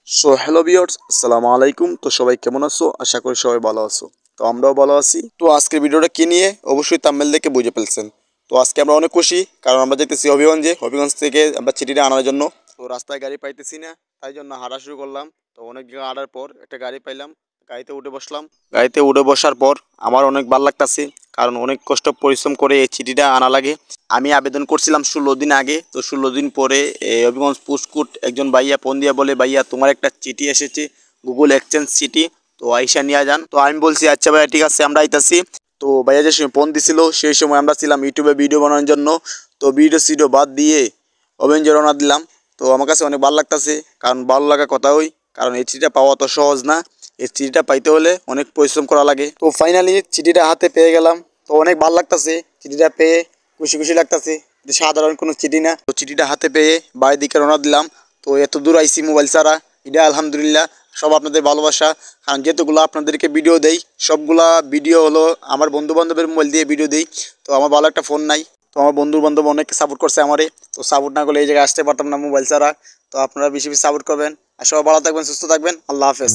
So hello viewers, আসসালামু আলাইকুম। তো সবাই কেমন আছো? আশা করি সবাই ভালো আছো। তো আমরাও ভালো আছি। তো আজকের ভিডিওটা কি নিয়ে অবশ্যই থাম্বনেল দেখে বুঝে ফেলছেন। তো আজকে আমরা অনেক খুশি, কারণ আমরা যেতেছি হবিগঞ্জে। হবিগঞ্জ থেকে আমরা চিঠিটা আনার জন্য। তো রাস্তায় গাড়ি পাইতেছি না, তাই জন্য হাঁটা শুরু করলাম। তো অনেক জায়গা হাঁটার পর একটা গাড়ি পাইলাম, গাড়িতে উঠে বসলাম। গাড়িতে উঠে বসার পর আমার অনেক ভালো লাগতাছে, কারণ অনেক কষ্ট পরিশ্রম করে এই চিঠিটা আনা লাগে। আমি আবেদন করছিলাম 16 দিন আগে। তো 16 দিন পরে হবিগঞ্জ পুস্কুট একজন ভাইয়া ফোন দিয়া বলে, ভাইয়া তোমার একটা চিঠি এসেছে, গুগল এক্সচেঞ্জ চিঠি, তো আইসা নিয়ে যান। তো আমি বলছি আচ্ছা ভাইয়া ঠিক আছে, আমরা আইতাছি। তো ভাইয়া যে সময় ফোন দিছিল সেই সময় আমরা ছিলাম ইউটিউবে ভিডিও বানানোর জন্য। তো ভিডিও বাদ দিয়ে হবিগঞ্জে রওনা দিলাম। তো আমার কাছে অনেক ভালো লাগতাছে, কারণ ভালো লাগা কথা হই, কারণ এই চিঠিটা পাওয়া তো সহজ না। এই চিঠিটা পাইতে হলে অনেক পরিশ্রম করা লাগে। তো ফাইনালি চিঠিটা হাতে পেয়ে গেলাম। তো অনেক ভালো লাগতাছে চিঠিটা পেয়ে, খুশি খুশি লাগতাছে। সাধারণ কোনো চিঠি না। তো চিঠিটা হাতে পেয়ে বাড়ির দিকে রওনা দিলাম। তো এত দূর আইসি মোবাইল ছাড়া, এটা আলহামদুলিল্লাহ সব আপনাদের ভালোবাসা। কারণ যেহেতুগুলো আপনাদেরকে ভিডিও দেই, সবগুলা ভিডিও হলো আমার বন্ধু বান্ধবের মোবাইল দিয়ে ভিডিও দেই। তো আমার ভালো একটা ফোন নাই। তো আমার বন্ধু বান্ধব অনেক সাপোর্ট করছে আমারে। তো সাপোর্ট না করলে এই জায়গায় আসতে পারতাম না মোবাইল ছাড়া। তো আপনারা বেশি বেশি সাপোর্ট করবেন। আর সবাই ভালো থাকবেন, সুস্থ থাকবেন। আল্লাহ হাফেজ।